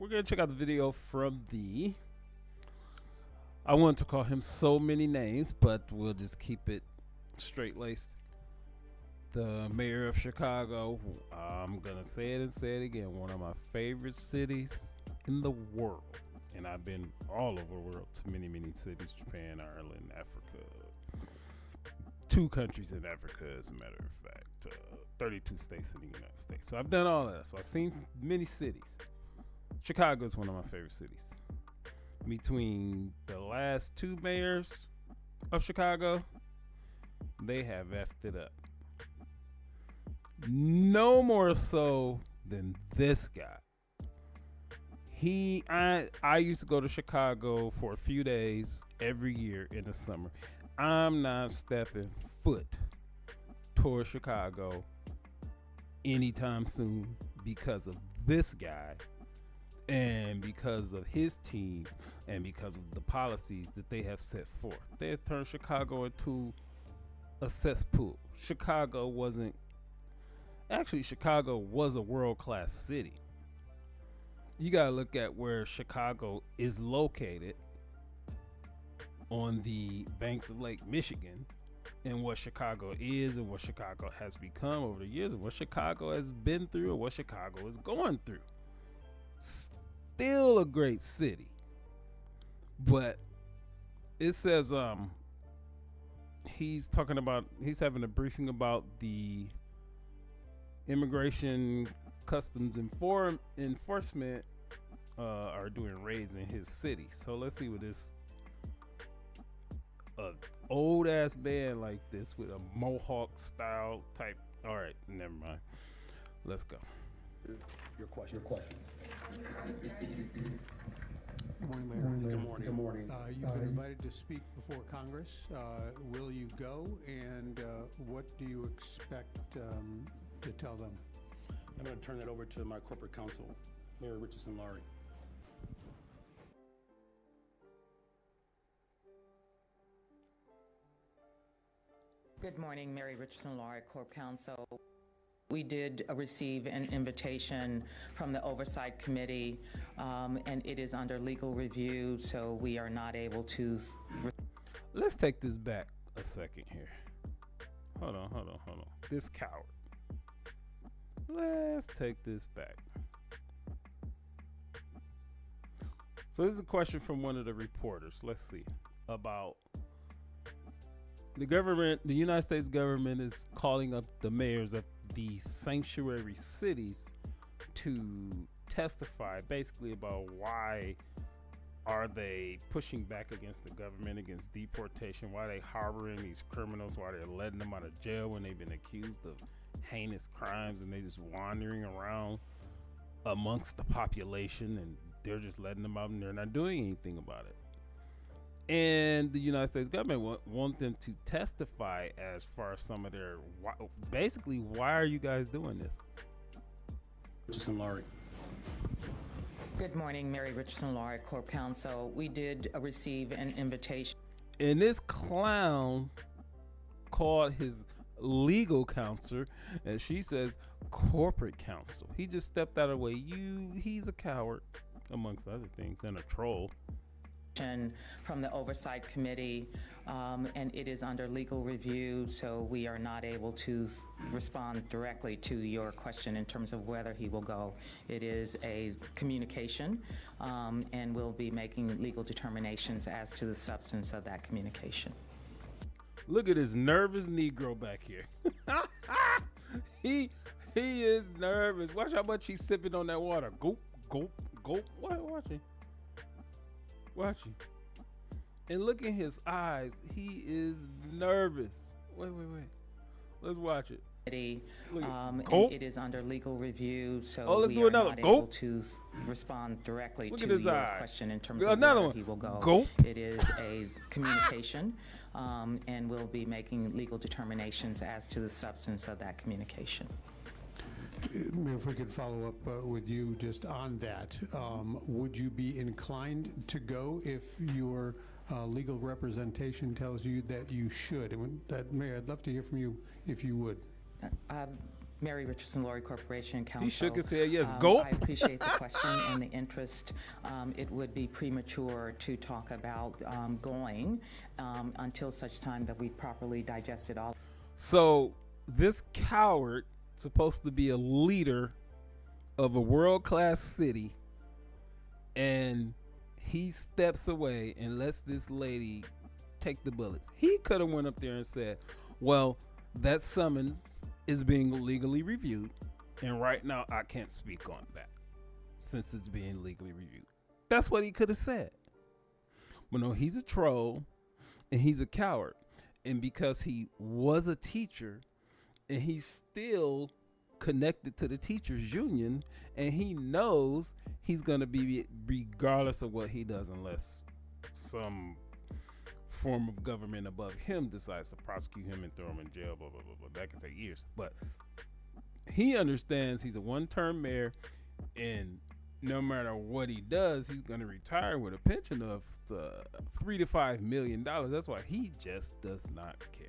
we're gonna check out the video from the. I want to call him so many names, but we'll just keep it straight laced. The mayor of Chicago. I'm gonna say it and say it again. One of my favorite cities in the world, and I've been all over the world to many, many cities: Japan, Ireland, Africa. 2 countries in Africa, as a matter of fact. 32 states in the United States. So I've done all of that. So I've seen many cities. Chicago is one of my favorite cities. Between the last 2 mayors of Chicago, they have effed it up. No more so than this guy. I used to go to Chicago for a few days every year in the summer. I'm not stepping foot towards Chicago anytime soon because of this guy and because of his team and because of the policies that they have set forth. They have turned Chicago into a cesspool. Chicago was a world-class city. You got to look at where Chicago is located on the banks of Lake Michigan, and what Chicago is and what Chicago has become over the years and what Chicago has been through and what Chicago is going through. Still a great city. But it says he's having a briefing about the immigration customs enforcement are doing raids in his city. So let's see what this old ass man like this with a mohawk style type. All right, never mind. Let's go. Your question. Good morning, Mayor. Good morning. You've been invited to speak before Congress. Will you go, and what do you expect to tell them? I'm going to turn that over to my corporate counsel, Mayor Richardson Laurie. Good morning, Mary Richardson Laurie, Corp Counsel. We did receive an invitation from the Oversight Committee, and it is under legal review, so we are not able to. Let's take this back a second here. Hold on. This coward. Let's take this back. So this is a question from one of the reporters. Let's see. About the government, the United States government is calling up the mayors of the sanctuary cities to testify basically about why are they pushing back against the government, against deportation, why are they harboring these criminals, why they're letting them out of jail when they've been accused of heinous crimes and they just wandering around amongst the population and they're just letting them out and they're not doing anything about it. And the United States government want them to testify as far as some of their, basically, why are you guys doing this? Richardson Laurie. Good morning, Mary Richardson Laurie, Corp Counsel. We did receive an invitation. And this clown called his legal counsel, and she says corporate counsel. He just stepped out of the way. He's a coward, amongst other things, and a troll. From the Oversight Committee, and it is under legal review, so we are not able to respond directly to your question in terms of whether he will go. It is a communication, and we'll be making legal determinations as to the substance of that communication. Look at this nervous Negro back here. He is nervous. Watch how much he's sipping on that water. Gulp, gulp, gulp. Watch him. And look in his eyes. He is nervous. Wait. Let's watch it. And it is under legal review, so let's we do are another. not able to respond directly Look to at his your eyes. question in terms of Another whether one. he will go. Gulp. It is a communication, and we'll be making legal determinations as to the substance of that communication. Mayor, if we could follow up with you just on that, would you be inclined to go if your legal representation tells you that you should? And Mayor, I'd love to hear from you if you would. Mary Richardson Laurie Corporation Counsel. He shook his head, yes. Go. I appreciate the question and the interest. It would be premature to talk about going until such time that we properly digested all. So this coward, supposed to be a leader of a world-class city, and he steps away and lets this lady take the bullets. He could have went up there and said, well, that summons is being legally reviewed, and right now I can't speak on that since it's being legally reviewed. That's what he could have said. But no, he's a troll and he's a coward. And because he was a teacher and he's still connected to the teachers union, and he knows he's going to be regardless of what he does, unless some form of government above him decides to prosecute him and throw him in jail, blah, blah, blah, blah. That can take years. But he understands he's a one-term mayor, and no matter what he does, he's going to retire with a pension of $3 to $5 million. That's why he just does not care.